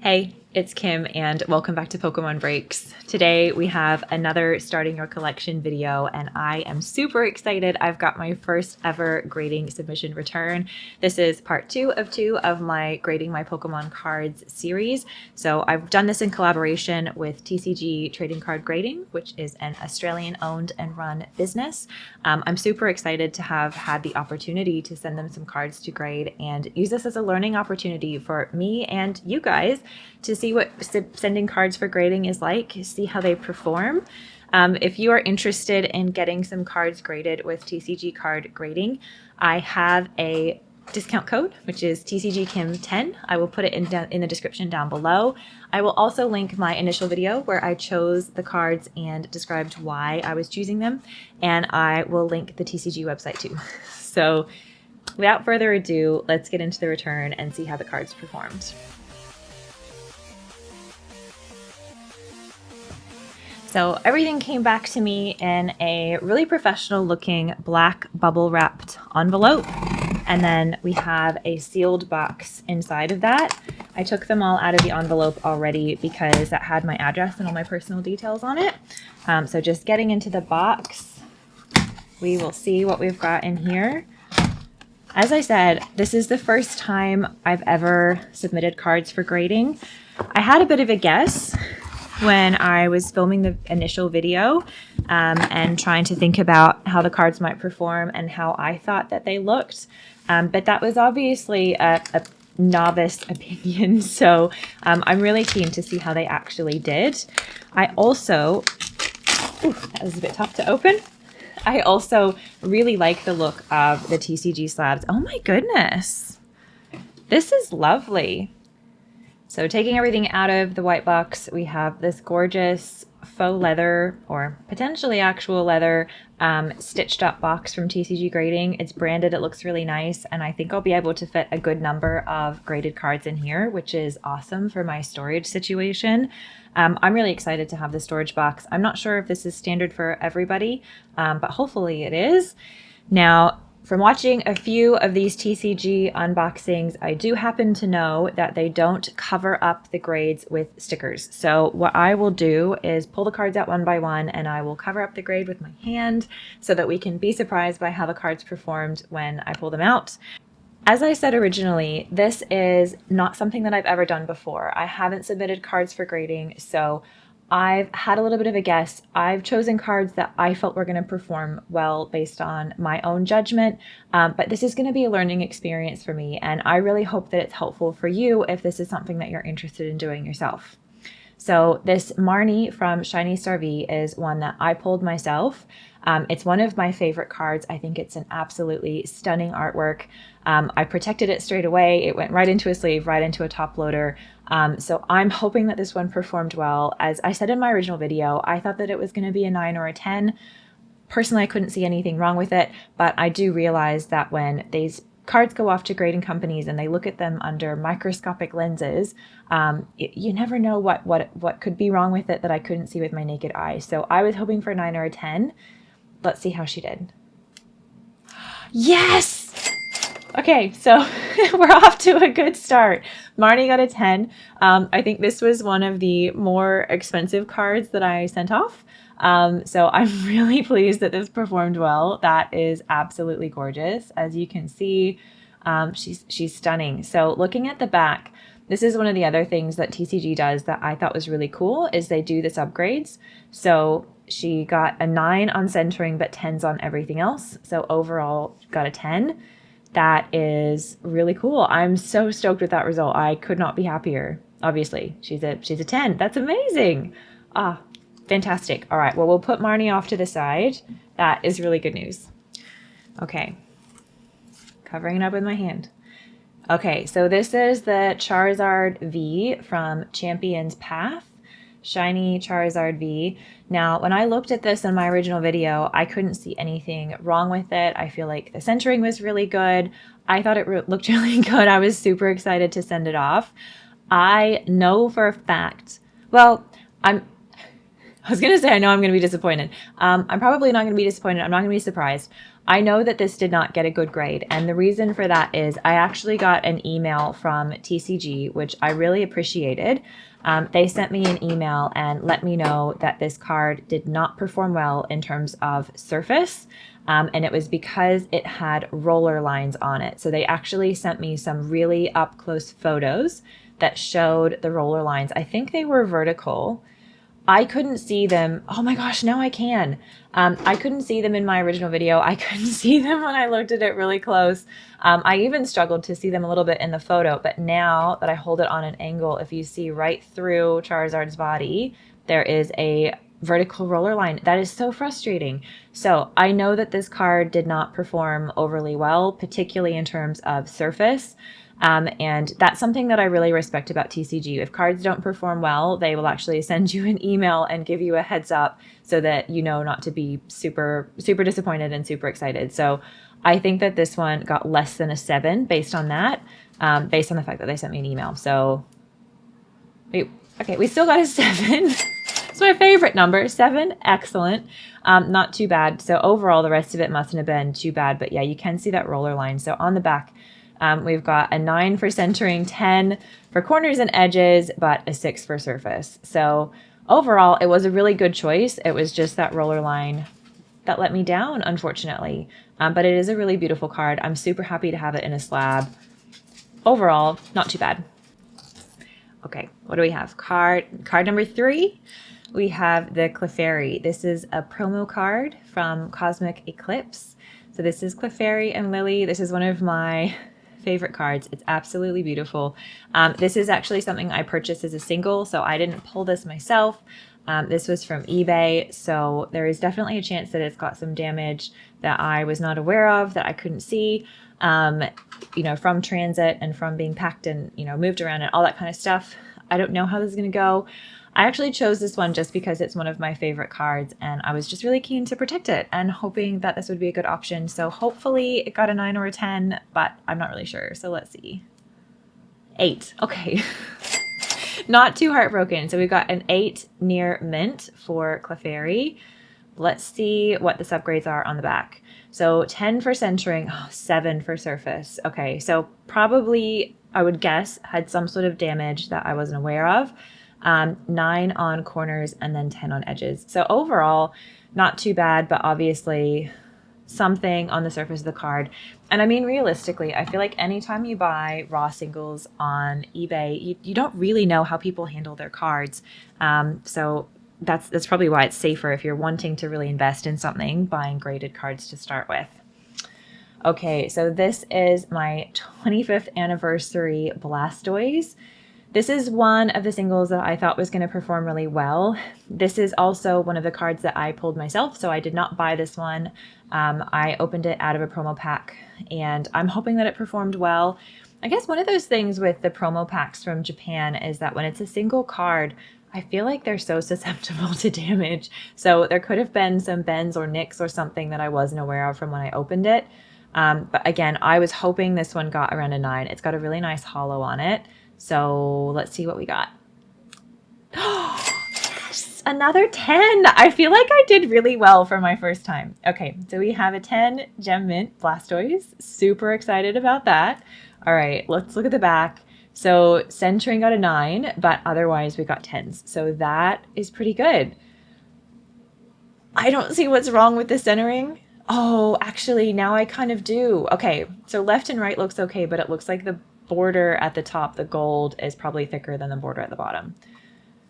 Hey, it's Kim and welcome back to Pokemon Breaks. Today we have another starting your collection video and I am super excited. I've got my first ever grading submission return. This is part 2 of my Grading My Pokemon Cards series. So I've done this in collaboration with TCG Trading Card Grading, which is an Australian owned and run business. I'm super excited to have had the opportunity to send them some cards to grade and use this as a learning opportunity for me and you guys to see what sending cards for grading is like, see how they perform. If you are interested in getting some cards graded with TCG Card Grading, I have a discount code, which is TCGKIM10. I will put it in the description down below. I will also link my initial video where I chose the cards and described why I was choosing them, and I will link the TCG website too. So without further ado, let's get into the return and see how the cards performed. So everything came back to me in a really professional looking black bubble wrapped envelope. And then we have a sealed box inside of that. I took them all out of the envelope already because that had my address and all my personal details on it. So just getting into the box, we will see what we've got in here. As I said, this is the first time I've ever submitted cards for grading. I had a bit of a guess when I was filming the initial video and trying to think about how the cards might perform and how I thought that they looked. But that was obviously a novice opinion, so I'm really keen to see how they actually did. I also, that was a bit tough to open. I also really like the look of the TCG slabs. Oh my goodness, this is lovely. So taking everything out of the white box, we have this gorgeous faux leather or potentially actual leather stitched up box from TCG Grading. It's branded, it looks really nice, and I think I'll be able to fit a good number of graded cards in here, which is awesome for my storage situation. I'm really excited to have the storage box. I'm not sure if this is standard for everybody, but hopefully it is. Now, from watching a few of these TCG unboxings, I do happen to know that they don't cover up the grades with stickers. So what I will do is pull the cards out one by one and I will cover up the grade with my hand so that we can be surprised by how the cards performed when I pull them out. As I said originally, this is not something that I've ever done before. I haven't submitted cards for grading, so I've had a little bit of a guess. I've chosen cards that I felt were going to perform well based on my own judgment, but this is going to be a learning experience for me, and I really hope that it's helpful for you if this is something that you're interested in doing yourself. So this Marnie from Shiny Star V is one that I pulled myself. It's one of my favorite cards. I think it's an absolutely stunning artwork. I protected it straight away. It went right into a sleeve, right into a top loader. So I'm hoping that this one performed well. As I said in my original video, I thought that it was going to be a 9 or a 10. Personally, I couldn't see anything wrong with it, but I do realize that when these cards go off to grading companies and they look at them under microscopic lenses, you never know what could be wrong with it that I couldn't see with my naked eye. So I was hoping for a 9 or a 10. Let's see how she did. Yes! Okay, so we're off to a good start. Marnie got a 10. I think this was one of the more expensive cards that I sent off. So I'm really pleased that this performed well. That is absolutely gorgeous. As you can see, she's stunning. So looking at the back, this is one of the other things that TCG does that I thought was really cool is they do this upgrades. So she got a 9 on centering, but 10s on everything else. So overall got a 10. That is really cool. I'm so stoked with that result. I could not be happier. Obviously, she's a 10. That's amazing. Fantastic. All right, well, we'll put Marnie off to the side. That is really good news. Okay, covering it up with my hand. Okay, so this is the Charizard V from Champion's Path. Shiny Charizard V. Now, when I looked at this in my original video, I couldn't see anything wrong with it. I feel like the centering was really good. I thought it looked really good. I was super excited to send it off. I know for a fact, well, I was going to say I know I'm going to be disappointed. I'm probably not going to be disappointed. I'm not going to be surprised. I know that this did not get a good grade, and the reason for that is I actually got an email from TCG, which I really appreciated. They sent me an email and let me know that this card did not perform well in terms of surface, and it was because it had roller lines on it. So they actually sent me some really up-close photos that showed the roller lines. I think they were vertical. I couldn't see them. Oh my gosh, now I can. I couldn't see them in my original video. I couldn't see them when I looked at it really close. I even struggled to see them a little bit in the photo, but now that I hold it on an angle, if you see right through Charizard's body, there is a vertical roller line. That is so frustrating. So I know that this card did not perform overly well, particularly in terms of surface. And that's something that I really respect about TCG. If cards don't perform well, they will actually send you an email and give you a heads up so that you know not to be super, super disappointed and super excited. So I think that this one got less than a 7 based on that, based on the fact that they sent me an email. So, okay, we still got a 7. It's my favorite number. 7, excellent. Not too bad. So overall, the rest of it mustn't have been too bad. But yeah, you can see that roller line. So on the back, we've got a 9 for centering, 10 for corners and edges, but a 6 for surface. So overall, it was a really good choice. It was just that roller line that let me down, unfortunately. But it is a really beautiful card. I'm super happy to have it in a slab. Overall, not too bad. Okay, what do we have? Card number 3. We have the Clefairy. This is a promo card from Cosmic Eclipse. So this is Clefairy and Lily. This is one of my favorite cards. It's absolutely beautiful. This is actually something I purchased as a single, so I didn't pull this myself. This was from eBay, so there is definitely a chance that it's got some damage that I was not aware of, that I couldn't see, you know, from transit and from being packed and, you know, moved around and all that kind of stuff. I don't know how this is going to go. I actually chose this one just because it's one of my favorite cards, and I was just really keen to protect it and hoping that this would be a good option. So hopefully it got a 9 or a 10, but I'm not really sure. So let's see. 8. Okay. Not too heartbroken. So we've got an 8 near mint for Clefairy. Let's see what the subgrades are on the back. So 10 for centering, 7 for surface. Okay, so probably, I would guess, had some sort of damage that I wasn't aware of. 9 on corners and then 10 on edges. So overall, not too bad, but obviously something on the surface of the card. And I mean, realistically, I feel like anytime you buy raw singles on eBay, you don't really know how people handle their cards. So that's probably why it's safer if you're wanting to really invest in something, buying graded cards to start with. Okay, so this is my 25th anniversary Blastoise. This is one of the singles that I thought was going to perform really well. This is also one of the cards that I pulled myself, so I did not buy this one. I opened it out of a promo pack, and I'm hoping that it performed well. I guess one of those things with the promo packs from Japan is that when it's a single card, I feel like they're so susceptible to damage. So there could have been some bends or nicks or something that I wasn't aware of from when I opened it. But again, I was hoping this one got around a 9. It's got a really nice hollow on it. So let's see what we got. Yes, another 10. I feel like I did really well for my first time. Okay, so we have a 10 Gem Mint Blastoise. Super excited about that. All right, let's look at the back. So centering got a 9, but otherwise we got 10s. So that is pretty good. I don't see what's wrong with the centering. Oh, actually, now I kind of do. Okay, so left and right looks okay, but it looks like the border at the top, the gold, is probably thicker than the border at the bottom.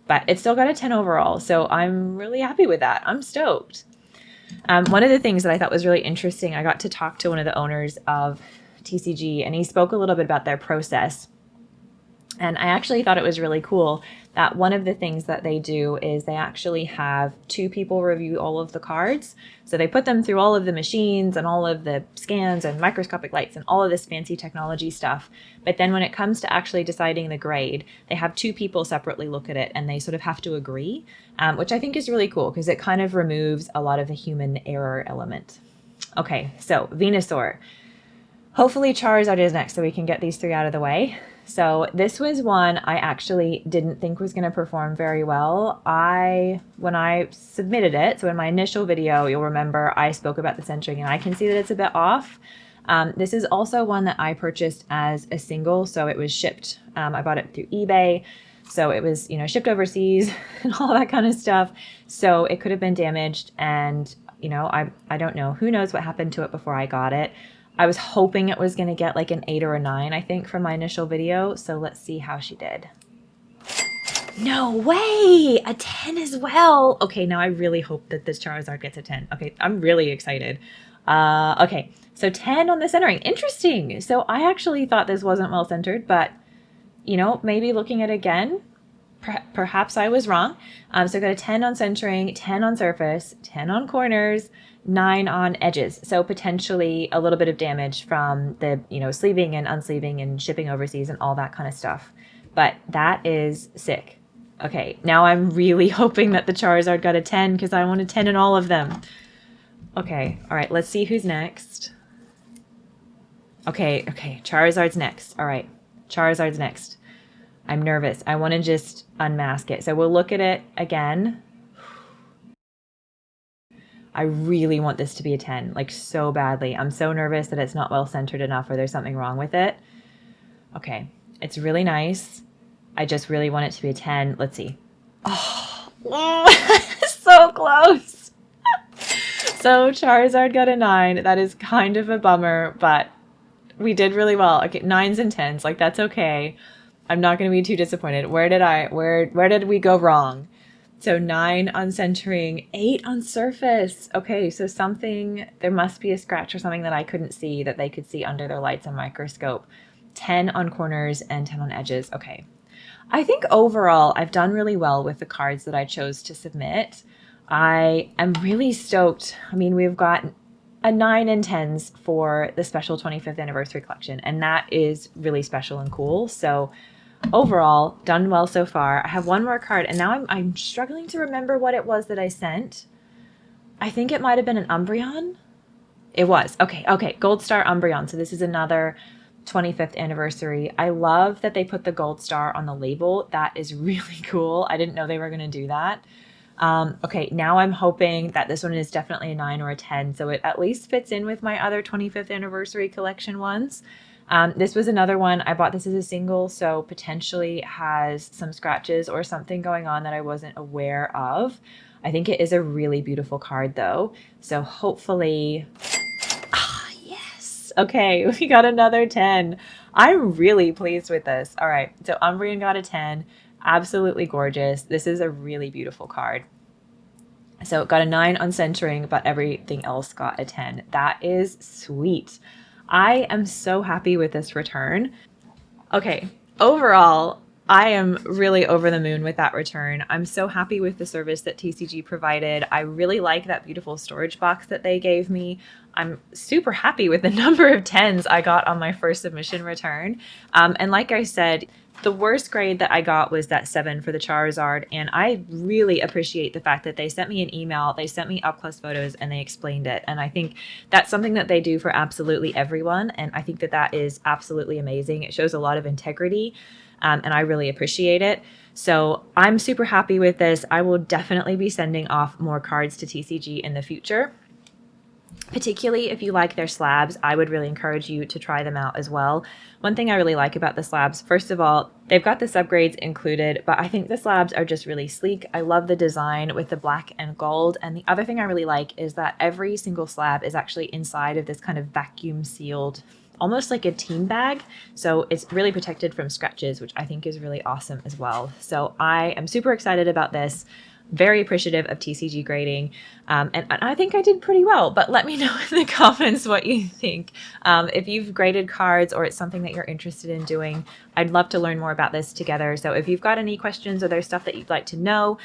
But it's still got a 10 overall, so I'm really happy with that. I'm stoked. One of the things that I thought was really interesting, I got to talk to one of the owners of TCG, and he spoke a little bit about their process. And I actually thought it was really cool that one of the things that they do is they actually have 2 people review all of the cards. So they put them through all of the machines and all of the scans and microscopic lights and all of this fancy technology stuff. But then when it comes to actually deciding the grade, they have 2 people separately look at it and they sort of have to agree, which I think is really cool because it kind of removes a lot of the human error element. Okay, so Venusaur. Hopefully Charizard is next so we can get these 3 out of the way. So this was one I actually didn't think was going to perform very well. When I submitted it, so in my initial video, you'll remember I spoke about the centering, and I can see that it's a bit off. This is also one that I purchased as a single, so it was shipped. I bought it through eBay, so it was, you know, shipped overseas and all that kind of stuff. So it could have been damaged, and you know, I don't know. Who knows what happened to it before I got it. I was hoping it was going to get like an 8 or a 9, I think, from my initial video. So let's see how she did. No way! A 10 as well. Okay, now I really hope that this Charizard gets a 10. Okay, I'm really excited. Okay, so 10 on the centering. Interesting. So I actually thought this wasn't well centered, but, you know, maybe looking at it again, perhaps I was wrong. So I got a 10 on centering, 10 on surface, 10 on corners, 9 on edges. So potentially a little bit of damage from the, you know, sleeving and unsleeving and shipping overseas and all that kind of stuff. But that is sick. Okay, now I'm really hoping that the Charizard got a 10 because I want a 10 in all of them. Okay, all right, let's see who's next. Okay, Charizard's next. All right, Charizard's next. I'm nervous. I want to just unmask it. So we'll look at it again. I really want this to be a 10, like so badly. I'm so nervous that it's not well centered enough or there's something wrong with it. Okay, it's really nice. I just really want it to be a 10. Let's see. Oh, so close. So Charizard got a 9. That is kind of a bummer, but we did really well. Okay, 9s and 10s, like that's okay. I'm not going to be too disappointed. Where did we go wrong? So 9 on centering, 8 on surface. Okay, so there must be a scratch or something that I couldn't see that they could see under their lights and microscope. 10 on corners and 10 on edges. Okay. I think overall I've done really well with the cards that I chose to submit. I am really stoked. I mean, we've got a 9 and 10s for the special 25th anniversary collection, and that is really special and cool. So overall, done well so far. I have one more card, and now I'm struggling to remember what it was that I sent. I think it might have been an Umbreon. It was. Okay. Gold Star Umbreon. So this is another 25th anniversary. I love that they put the gold star on the label. That is really cool. I didn't know they were going to do that. Okay, now I'm hoping that this one is definitely a 9 or a 10, so it at least fits in with my other 25th anniversary collection ones. This was another one. I bought this as a single, so potentially has some scratches or something going on that I wasn't aware of. I think it is a really beautiful card though, so hopefully... Yes! Okay, we got another 10. I'm really pleased with this. All right, so Umbreon got a 10. Absolutely gorgeous. This is a really beautiful card. So it got a 9 on centering, but everything else got a 10. That is sweet. I am so happy with this return. Okay, overall, I am really over the moon with that return. I'm so happy with the service that TCG provided. I really like that beautiful storage box that they gave me. I'm super happy with the number of 10s I got on my first submission return. And like I said, the worst grade that I got was that 7 for the Charizard, and I really appreciate the fact that they sent me an email, they sent me up close photos, and they explained it. And I think that's something that they do for absolutely everyone, and I think that that is absolutely amazing. It shows a lot of integrity, and I really appreciate it. So I'm super happy with this. I will definitely be sending off more cards to TCG in the future. Particularly if you like their slabs, I would really encourage you to try them out as well. One thing I really like about the slabs, first of all, they've got the subgrades included, but I think the slabs are just really sleek. I love the design with the black and gold. And the other thing I really like is that every single slab is actually inside of this kind of vacuum sealed, almost like a team bag. So it's really protected from scratches, which I think is really awesome as well. So I am super excited about this. Very appreciative of TCG grading, and I think I did pretty well, but let me know in the comments what you think. If you've graded cards or it's something that you're interested in doing, I'd love to learn more about this together. So if you've got any questions or there's stuff that you'd like to know,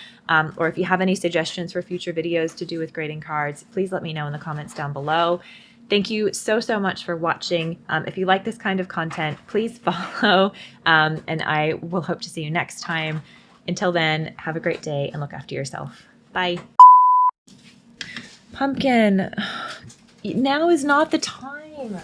or if you have any suggestions for future videos to do with grading cards, please let me know in the comments down below. Thank you so much for watching. If you like this kind of content, please follow, and I will hope to see you next time. Until then, have a great day and look after yourself. Bye. Pumpkin, now is not the time.